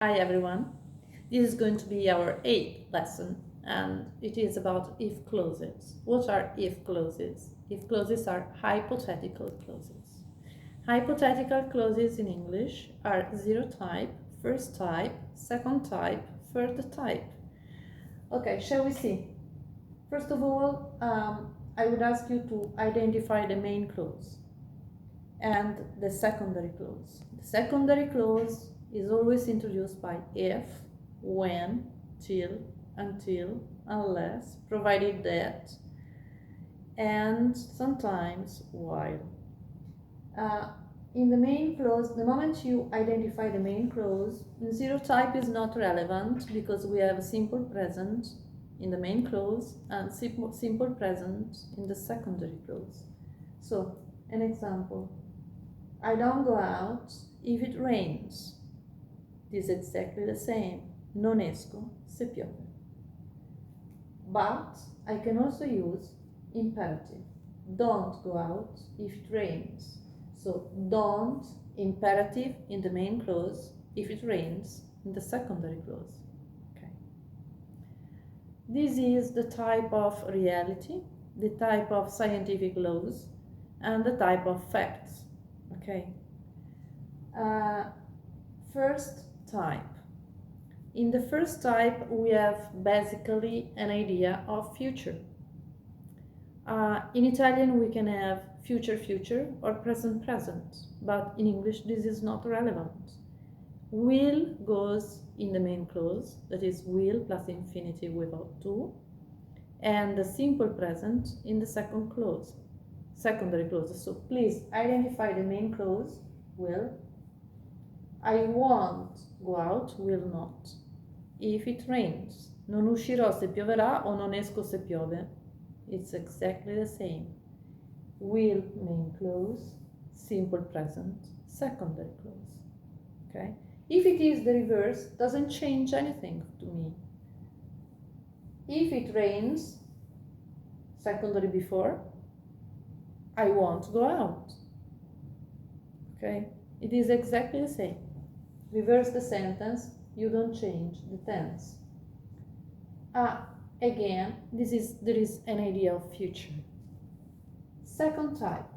Hi everyone, this is going to be our 8th lesson and it is about if clauses. What are if clauses? If clauses are hypothetical clauses. Hypothetical clauses in English are zero type, first type, second type, third type. Okay, shall we see? First of all, I would ask you to identify the main clause and the secondary clause. The secondary clause is always introduced by if, when, till, until, unless, provided that, and sometimes while. In the main clause, the moment you identify the main clause, zero type is not relevant because we have a simple present in the main clause and simple present in the secondary clause. So, an example. I don't go out if it rains. This is exactly the same. Non esco se piove. But I can also use imperative. Don't go out if it rains. So don't imperative in the main clause, if it rains in the secondary clause. Okay. This is the type of reality, the type of scientific laws, and the type of facts. Okay. First type. In the first type, we have basically an idea of future. In Italian, we can have future future or present present, but in English, this is not relevant. Will goes in the main clause, that is will plus infinitive without to, and the simple present in the second clause, secondary clause. So please identify the main clause, will. I won't go out, will not. If it rains, non uscirò se pioverà o non esco se piove. It's exactly the same. Will, main clause, simple present, secondary clause. Okay? If it is the reverse, doesn't change anything to me. If it rains, secondary before, I won't go out. Okay? It is exactly the same. Reverse the sentence, you don't change the tense. Again, there is an idea of future. Second type.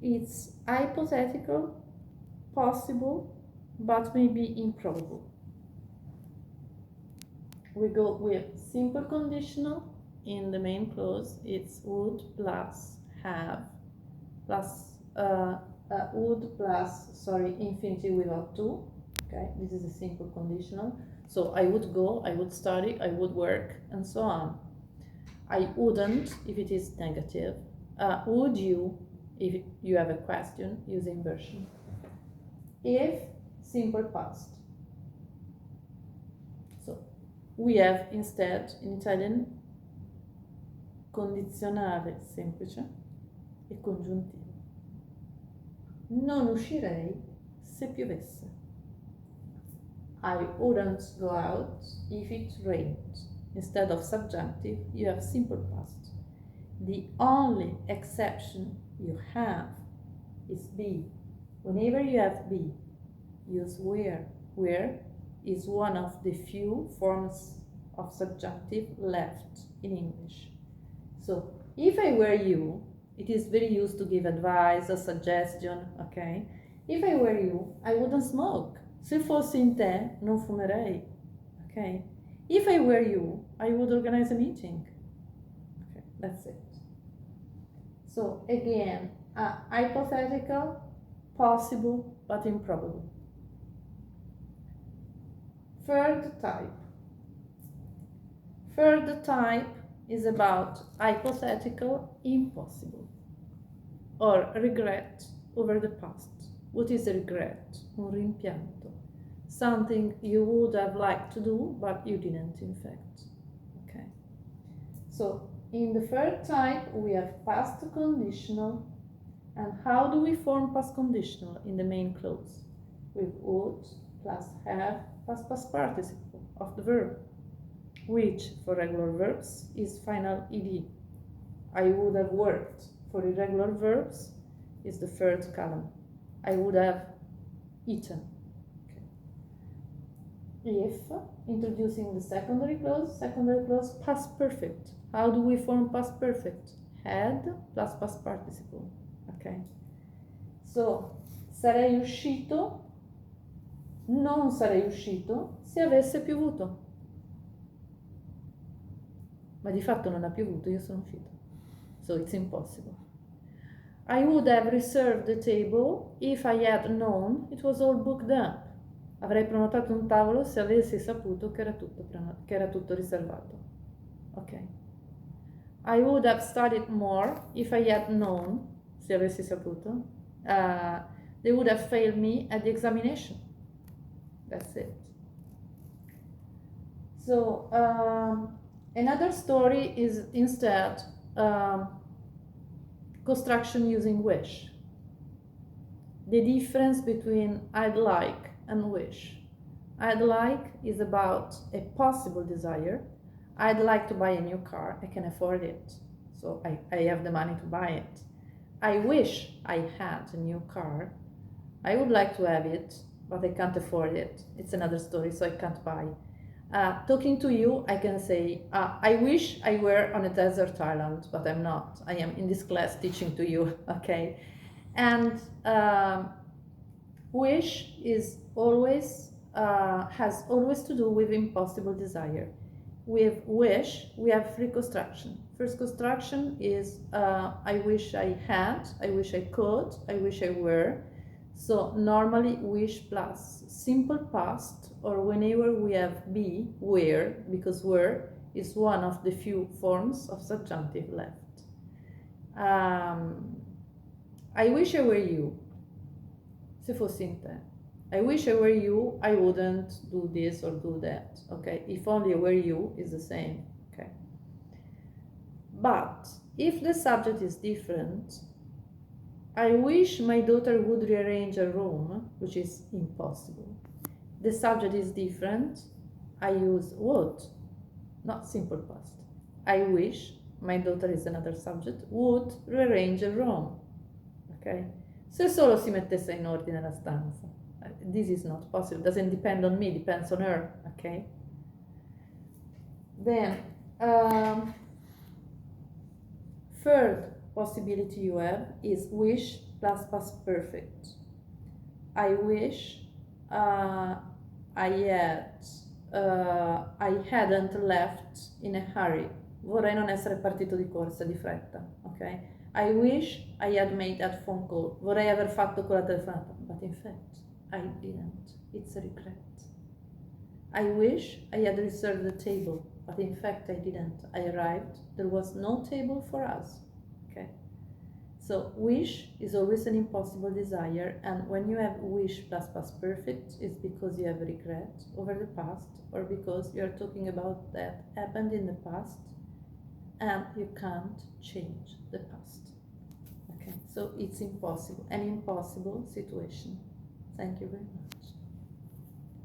It's hypothetical, possible, but maybe improbable. We go with simple conditional. In the main clause, it's would plus have plus infinitive without to. Okay, this is a simple conditional. So I would go, I would study, I would work, and so on. I wouldn't if it is negative. Would you if you have a question, use inversion. If, simple past. So we have instead in Italian condizionale semplice e congiuntivo. Non uscirei se piovesse. I wouldn't go out if it rained. Instead of subjunctive, you have simple past. The only exception you have is be. Whenever you have be, use where. Where is one of the few forms of subjunctive left in English. So, if I were you, it is very used to give advice or suggestion, okay? If I were you, I wouldn't smoke. Se fossi in te, non fumerei, okay? If I were you, I would organize a meeting. Okay, that's it. So again, hypothetical, possible, but improbable. Third type. Third type is about hypothetical, impossible, or regret over the past. What is regret? Un rimpianto. Something you would have liked to do, but you didn't, in fact. Okay. So, in the third type, we have past conditional. And how do we form past conditional in the main clause? With would plus have plus past participle of the verb, which for regular verbs is final ed. I would have worked. For irregular verbs is the third column. I would have eaten. if, introducing the secondary clause, past perfect. How do we form past perfect? Had plus past participle. Okay? So, sarei uscito, non sarei uscito se avesse piovuto. Ma di fatto non ha piovuto, io sono uscito. So it's impossible. I would have reserved the table if I had known it was all booked up. Avrei prenotato un tavolo se avessi saputo che era tutto riservato. Ok. I would have studied more if I had known, se avessi saputo. They would have failed me at the examination. That's it. So, another story is instead construction using wish. The difference between I'd like and wish. I'd like is about a possible desire. I'd like to buy a new car, I can afford it, so I have the money to buy it. I wish I had a new car. I would like to have it, but I can't afford it. It's another story, so I can't buy. Talking to you, I can say, I wish I were on a desert island, but I'm not. I am in this class teaching to you, okay? And wish is always, has always to do with impossible desire. With wish, we have three construction. First construction is, I wish I had, I wish I could, I wish I were. So normally wish plus simple past, or whenever we have be, were, because were is one of the few forms of subjunctive left. I wish I were you. Se fossi in te. I wish I were you, I wouldn't do this or do that. Okay, if only I were you is the same. Okay. But if the subject is different, I wish my daughter would rearrange her room, which is impossible. The subject is different, I use would, not simple past. I wish, my daughter is another subject, would rearrange her room. Ok? Se solo si mettesse in ordine la stanza. This is not possible, doesn't depend on me, depends on her. Ok? Then, third possibility you have is wish plus past perfect. I wish I hadn't left in a hurry. Vorrei non essere partito di corsa, di fretta, ok? I wish I had made that phone call. Vorrei aver fatto quella telefonata, but in fact I didn't. It's a regret. I wish I had reserved the table, but in fact I didn't. I arrived, there was no table for us. Okay. So wish is always an impossible desire, and when you have wish plus past perfect, it's because you have regret over the past, or because you are talking about that happened in the past and you can't change the past. Okay, so it's impossible, an impossible situation. Thank you very much.